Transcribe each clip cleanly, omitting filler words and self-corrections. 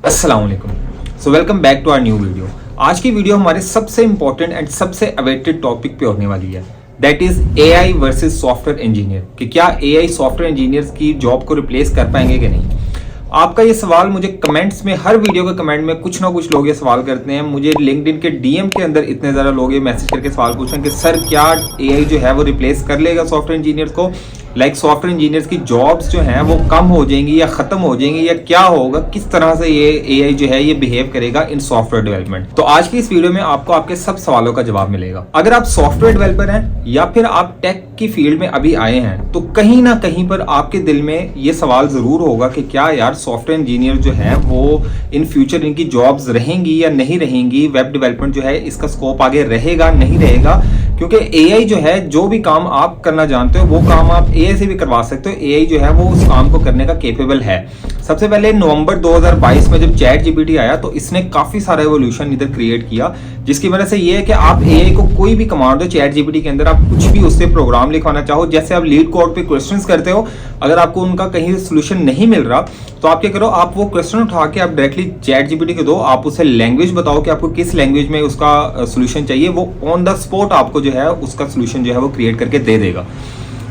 अस्सलाम वालेकुम। So welcome back to our new video. आज की वीडियो हमारे सबसे इंपॉर्टेंट एंड सबसे अवेटेड टॉपिक पे होने वाली है, that is AI versus software engineer. कि क्या एआई सॉफ्टवेयर इंजीनियर्स की जॉब को रिप्लेस कर पाएंगे कि नहीं। आपका ये सवाल मुझे कमेंट्स में, हर वीडियो के कमेंट में कुछ ना कुछ लोग ये सवाल करते हैं। मुझे लिंक्डइन के डीएम के अंदर इतने ज़्यादा लोग ये मैसेज करके सवाल पूछें कि सर क्या एआई जो है वो रिप्लेस कर लेगा सॉफ्टवेयर इंजीनियर्स को। सॉफ्टवेयर इंजीनियर्स की जॉब्स जो हैं वो कम हो जाएंगी या खत्म हो जाएंगी, या क्या होगा, किस तरह से ये एआई जो है ये बिहेव करेगा इन सॉफ्टवेयर डेवलपमेंट। तो आज की इस वीडियो में आपको आपके सब सवालों का जवाब मिलेगा। अगर आप सॉफ्टवेयर डेवलपर हैं या फिर आप टेक की फील्ड में अभी आए हैं, तो कहीं ना कहीं पर आपके दिल में ये सवाल जरूर होगा कि क्या यार सॉफ्टवेयर इंजीनियर जो है वो इन फ्यूचर इनकी जॉब्स रहेंगी या नहीं रहेंगी। वेब डेवलपमेंट जो है इसका स्कोप आगे रहेगा नहीं रहेगा, क्योंकि एआई जो है जो भी काम आप करना जानते हो वो काम आप एआई से भी करवा सकते हो। एआई जो है वो उस काम को करने का कैपेबल है। सबसे पहले नवंबर 2022 में जब चैट जीपीटी आया तो इसने काफी सारा एवोल्यूशन इधर क्रिएट किया, जिसकी वजह से ये है कि आप एआई को कोई भी कमांड दो चैट जीपीटी के अंदर, आप कुछ भी उससे प्रोग्राम लिखवाना चाहो, जैसे आप लीड कोड पे क्वेश्चंस करते हो, अगर आपको उनका कहीं सोल्यूशन नहीं मिल रहा तो आप क्या करो, आप वो क्वेश्चन उठा के आप डायरेक्टली चैट जीपीटी को दो, आप उसे लैंग्वेज बताओ कि आपको किस लैंग्वेज में उसका सोल्यूशन चाहिए, वो ऑन द स्पॉट आपको जो है उसका सोल्यूशन जो है वो क्रिएट करके दे देगा।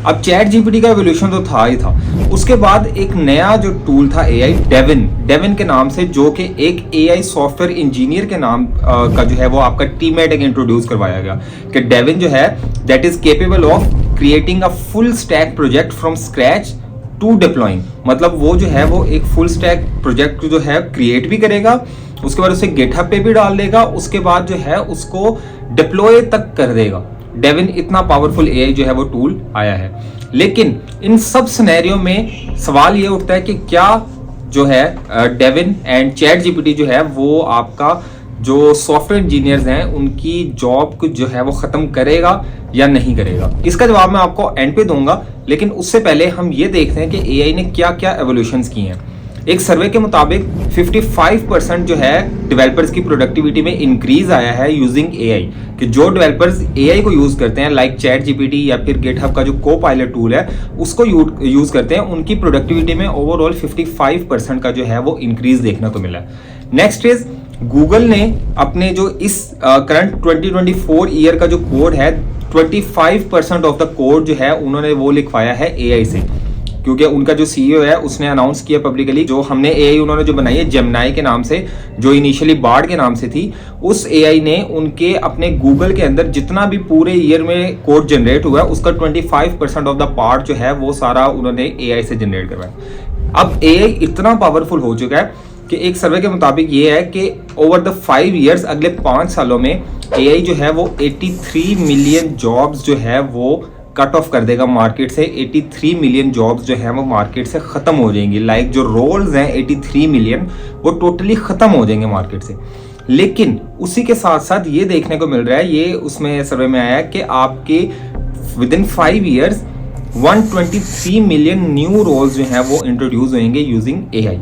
अब चैट जीपीटी का एवोल्यूशन तो था ही था। उसके बाद एक नया जो टूल था एआई डेविन के नाम से, जो कि एक एआई सॉफ्टवेयर इंजीनियर के नाम का जो है वो आपका टीममेट एक इंट्रोड्यूस करवाया गया कि डेविन जो है that is capable of creating a full stack project from scratch to deploying. मतलब वो जो है वो एक फुल स्टैक प्रोजेक्ट जो है क्रिएट भी करेगा, उसके बाद उसे गिटहब पे भी डाल देगा, उसके बाद जो है उसको डिप्लॉय तक कर देगा। डेविन इतना पावरफुल एआई जो है वो टूल आया है। लेकिन इन सब सिनेरियो में सवाल ये उठता है कि क्या जो है डेविन एंड चैट जीपीटी जो है वो आपका जो सॉफ्टवेयर इंजीनियर्स हैं उनकी जॉब को जो है वो खत्म करेगा या नहीं करेगा। इसका जवाब मैं आपको एंड पे दूंगा, लेकिन उससे पहले हम ये देखते हैं कि एआई ने क्या क्या एवोल्यूशंस की हैं। एक सर्वे के मुताबिक 55% जो है डेवलपर्स की प्रोडक्टिविटी में इंक्रीज आया है यूजिंग एआई। कि जो डेवलपर्स एआई को यूज करते हैं लाइक चैट जीपीटी या फिर गिटहब का जो को पायलट टूल है उसको यूज करते हैं, उनकी प्रोडक्टिविटी में ओवरऑल 55% का जो है वो इंक्रीज देखने को मिला है। नेक्स्ट इज गूगल ने अपने जो इस करंट 2024 ईयर का जो कोड है 25% ऑफ द कोड जो है उन्होंने वो लिखवाया है एआई से, क्योंकि उनका जो सीईओ है उसने अनाउंस किया पब्लिकली जो हमने एआई उन्होंने जो बनाई है जेमिनी के नाम से, जो इनिशियली बार्ड के नाम से थी, उस एआई ने उनके अपने गूगल के अंदर जितना भी पूरे ईयर में कोड जनरेट हुआ है उसका 25% ऑफ द पार्ट जो है वो सारा उन्होंने एआई से जनरेट करवाया। अब एआई इतना पावरफुल हो चुका है कि एक सर्वे के मुताबिक ये है कि ओवर द 5 ईयर्स, अगले 5 सालों में एआई जो है वो 83 मिलियन जॉब्स जो है वो कट ऑफ कर देगा मार्केट से। 83 मिलियन जॉब्स जो है वो मार्केट से खत्म हो जाएंगी। लाइक जो रोल्स हैं 83 मिलियन वो टोटली खत्म हो जाएंगे मार्केट से। लेकिन उसी के साथ साथ ये देखने को मिल रहा है, ये उसमें सर्वे में आया कि आपके within 5 years 123 million new roles जो है वो इंट्रोड्यूस होंगे यूजिंग एआई।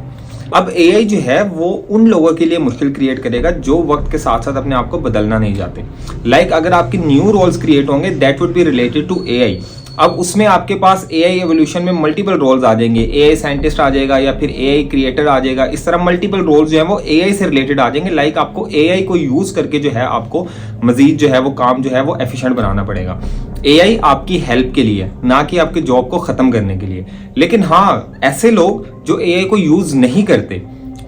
अब एआई जो है वो उन लोगों के लिए मुश्किल क्रिएट करेगा जो वक्त के साथ साथ अपने आप को बदलना नहीं चाहते। लाइक अगर आपके न्यू रोल्स क्रिएट होंगे that would be related to AI. अब उसमें आपके पास एआई एवोल्यूशन में मल्टीपल रोल्स आ जाएंगे, एआई साइंटिस्ट आ जाएगा या फिर एआई क्रिएटर आ जाएगा। इस तरह मल्टीपल रोल्स जो है वो एआई से रिलेटेड आ जाएंगे। लाइक आपको एआई को यूज करके जो है आपको मजीद जो है वो काम जो है वो एफिशिएंट बनाना पड़ेगा। एआई आपकी हेल्प के लिए, ना कि आपके जॉब को खत्म करने के लिए। लेकिन हाँ, ऐसे लोग जो एआई को यूज नहीं करते,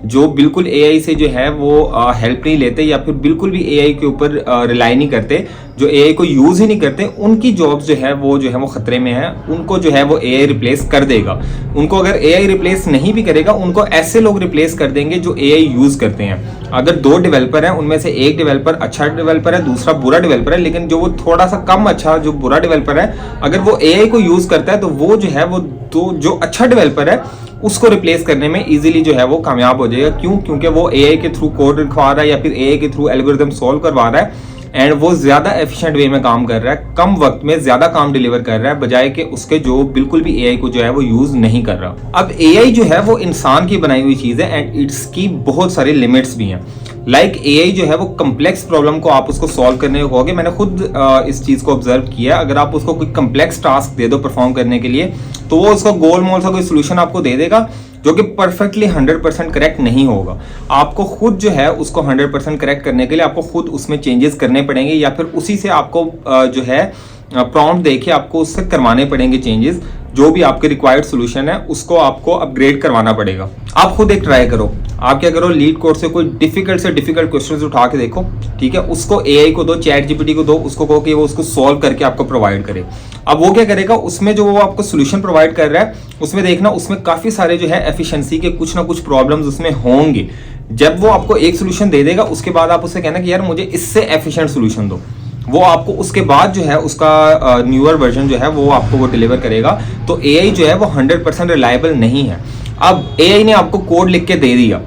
जो बिल्कुल एआई से जो है वो हेल्प नहीं लेते या फिर बिल्कुल भी एआई के ऊपर रिलाई नहीं करते, जो एआई को यूज ही नहीं करते, उनकी जॉब्स जो है वो खतरे में है। उनको जो है वो एआई रिप्लेस कर देगा। उनको अगर एआई रिप्लेस नहीं भी करेगा, उनको ऐसे लोग रिप्लेस कर देंगे जो एआई यूज करते हैं। अगर 2 डेवलपर हैं उनमें से एक डेवलपर अच्छा डेवलपर है, दूसरा बुरा डेवलपर है, लेकिन जो वो थोड़ा सा कम अच्छा जो बुरा डेवलपर है अगर वो एआई को यूज करता है तो वो जो है वो जो अच्छा डेवलपर है उसको रिप्लेस करने में इजीली जो है वो कामयाब हो जाएगा। क्यों? क्योंकि वो एआई के थ्रू कोड लिखवा रहा है या फिर एआई के थ्रू एल्गोरिथम सॉल्व करवा रहा है एंड वो ज्यादा एफिशिएंट वे में काम कर रहा है, कम वक्त में ज्यादा काम डिलीवर कर रहा है, बजाय कि उसके जो बिल्कुल भी एआई को जो है वो यूज नहीं कर रहा। अब एआई जो है वो इंसान की बनाई हुई चीज है एंड इसकी बहुत सारी लिमिट्स भी हैं। लाइक एआई जो है वो कम्प्लेक्स प्रॉब्लम को आप उसको सॉल्व करने को कहोगे, मैंने खुद इस चीज को ऑब्जर्व किया। अगर आप उसको कोई कम्प्लेक्स टास्क दे दो परफॉर्म करने के लिए तो वो उसका गोल मोल सा कोई सोल्यूशन आपको दे देगा जो कि परफेक्टली 100% करेक्ट नहीं होगा। आपको खुद जो है उसको 100% करेक्ट करने के लिए आपको खुद उसमें चेंजेस करने पड़ेंगे, या फिर उसी से आपको जो है प्रॉम्प्ट देके आपको उससे करवाने पड़ेंगे चेंजेस। जो भी आपके रिक्वायर्ड सोल्यूशन है उसको आपको अपग्रेड करवाना पड़ेगा। आप खुद एक ट्राई करो, आप क्या करो, लीड कोड से कोई डिफिकल्ट से डिफिकल्ट क्वेश्चंस उठा के देखो, ठीक है, उसको एआई को दो, चैट जीपीटी को दो, उसको कहो कि वो उसको सॉल्व करके आपको प्रोवाइड करे। अब वो क्या करेगा, उसमें जो वो आपको सोल्यूशन प्रोवाइड कर रहा है उसमें देखना, उसमें काफी सारे जो है एफिशिएंसी के कुछ ना कुछ प्रॉब्लम्स उसमें होंगे। जब वो आपको एक सोल्यूशन दे देगा उसके बाद आप उससे कहना कि यार मुझे इससे एफिशिएंट सोल्यूशन दो, वो आपको उसके बाद जो है उसका न्यूअर वर्जन जो है वो आपको वो डिलीवर करेगा। तो एआई जो है वो 100% रिलायबल नहीं है। अब एआई ने आपको कोड लिख के दे दिया,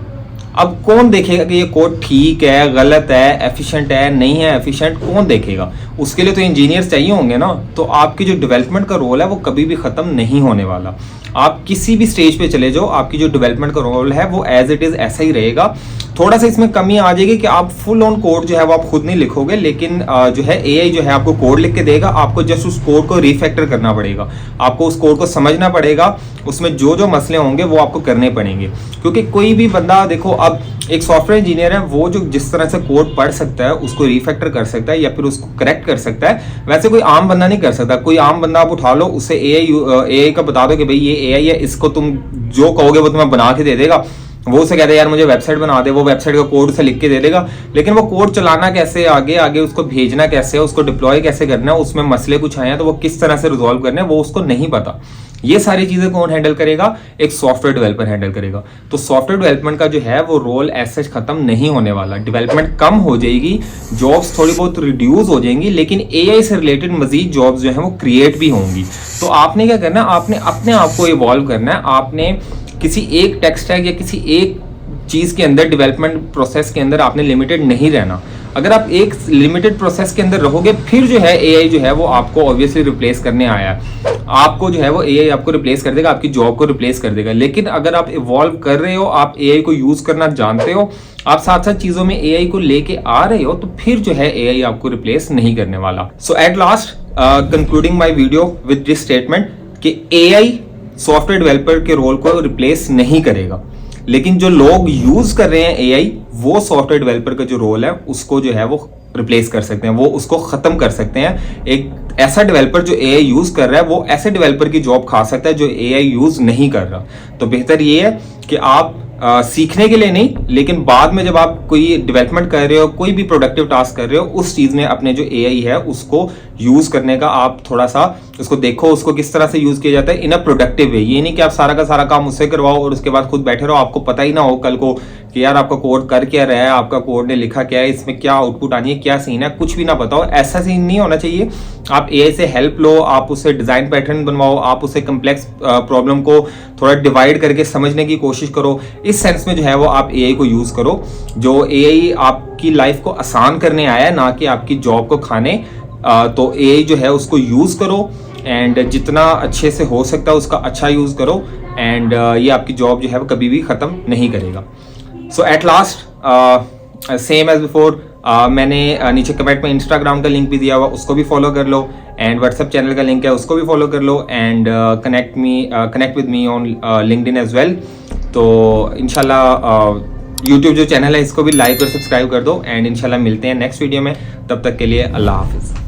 अब कौन देखेगा कि ये कोड ठीक है, गलत है, एफिशिएंट है, नहीं है एफिशिएंट, कौन देखेगा? उसके लिए तो इंजीनियर्स चाहिए होंगे ना। तो आपकी जो डेवलपमेंट का रोल है वो कभी भी खत्म नहीं होने वाला। आप किसी भी स्टेज पे चले जाओ, आपकी जो डेवलपमेंट का रोल है वो एज इट इज ऐसा ही रहेगा। थोड़ा सा इसमें कमी आ जाएगी कि आप फुल ऑन कोड जो है वो आप खुद नहीं लिखोगे, लेकिन जो है एआई जो है आपको कोड लिख के देगा, आपको जस्ट उस कोड को रिफैक्टर करना पड़ेगा, आपको उस कोड को समझना पड़ेगा, उसमें जो जो मसले होंगे वो आपको करने पड़ेंगे। क्योंकि कोई भी बंदा, देखो अब एक सॉफ्टवेयर इंजीनियर है, वो जो जिस तरह से कोड पढ़ सकता है उसको रिफैक्टर कर सकता है या फिर उसको करेक्ट कर सकता है, वैसे कोई आम बंदा नहीं कर सकता। कोई आम बंदा आप उठा लो, उससे एआई का बता दो कि भाई ये एआई है, इसको तुम जो कहोगे वो तुम्हें बना के दे देगा। वो उसे कहते हैं यार मुझे वेबसाइट बना दे, वो वेबसाइट का कोड उसे लिख के दे देगा, लेकिन वो कोड चलाना कैसे, आगे आगे उसको भेजना कैसे है, उसको डिप्लॉय कैसे करना है, उसमें मसले कुछ आए हैं तो वो किस तरह से रिजॉल्व करना है, वो उसको नहीं पता। ये सारी चीजें कौन हैंडल करेगा? एक सॉफ्टवेयर डेवलपर हैंडल करेगा। तो सॉफ्टवेयर डेवलपमेंट का जो है वो रोल ऐसे खत्म नहीं होने वाला। डेवलपमेंट कम हो जाएगी, जॉब्स थोड़ी बहुत रिड्यूस हो जाएंगी, लेकिन एआई से रिलेटेड मजीद जॉब्स जो है वो क्रिएट भी होंगी। तो आपने क्या करना है, आपने अपने आप को इवॉल्व करना है। आपने किसी एक टेक स्टैक या किसी एक चीज के अंदर, डेवलपमेंट प्रोसेस के अंदर आपने लिमिटेड नहीं रहना। अगर आप एक लिमिटेड प्रोसेस के अंदर रहोगे, फिर जो है एआई जो है वो आपको ऑब्वियसली रिप्लेस करने आया है, आपको जो है वो एआई आपको रिप्लेस कर देगा, आपकी जॉब को रिप्लेस कर देगा। लेकिन अगर आप इवॉल्व कर रहे हो, आप एआई को यूज करना जानते हो, आप साथ साथ चीजों में एआई को लेके आ रहे हो, तो फिर जो है एआई आपको रिप्लेस नहीं करने वाला। So at last concluding my video with this statement कि एआई सॉफ्टवेयर डेवलपर के रोल को रिप्लेस नहीं करेगा, लेकिन जो लोग यूज कर रहे हैं एआई, वो सॉफ्टवेयर डेवलपर का जो रोल है उसको जो है वो रिप्लेस कर सकते हैं, वो उसको खत्म कर सकते हैं। एक ऐसा डेवलपर जो एआई यूज कर रहा है वो ऐसे डेवलपर की जॉब खा सकता है जो एआई यूज नहीं कर रहा। तो बेहतर ये है कि आप सीखने के लिए नहीं, लेकिन बाद में जब आप कोई डेवलपमेंट कर रहे हो, कोई भी प्रोडक्टिव टास्क कर रहे हो, उस चीज में अपने जो एआई है उसको यूज करने का आप थोड़ा सा उसको देखो, उसको किस तरह से यूज किया जाता है इन अ प्रोडक्टिव वे। ये नहीं कि आप सारा का सारा काम उससे करवाओ और उसके बाद खुद बैठे रहो, आपको पता ही ना हो कल को कि यार आपका कोड कर क्या रहा है, आपका कोड ने लिखा क्या है, इसमें क्या आउटपुट आनी है, क्या सीन है, कुछ भी ना पता हो। ऐसा सीन नहीं होना चाहिए। आप एआई से हेल्प लो, आप उससे डिजाइन पैटर्न बनवाओ, आप उससे कम्प्लेक्स प्रॉब्लम को थोड़ा डिवाइड करके समझने की कोशिश करो। इस सेंस में जो है वो आप एआई को यूज करो। जो एआई आपकी लाइफ को आसान करने आया है, ना कि आपकी जॉब को खाने। तो एआई जो है उसको यूज करो, एंड जितना अच्छे से हो सकता है उसका अच्छा यूज करो, एंड ये आपकी जॉब जो है वो कभी भी खत्म नहीं करेगा। So at last same as before, मैंने नीचे कमेंट में इंस्टाग्राम का लिंक भी दिया हुआ, उसको भी फॉलो कर लो, एंड व्हाट्सएप चैनल का लिंक है उसको भी फॉलो कर लो, and connect with me on LinkedIn as well. तो इंशाल्लाह यूट्यूब जो चैनल है इसको भी लाइक और सब्सक्राइब कर दो, एंड इंशाल्लाह मिलते हैं नेक्स्ट वीडियो में। तब तक के लिए अल्लाह हाफिज़।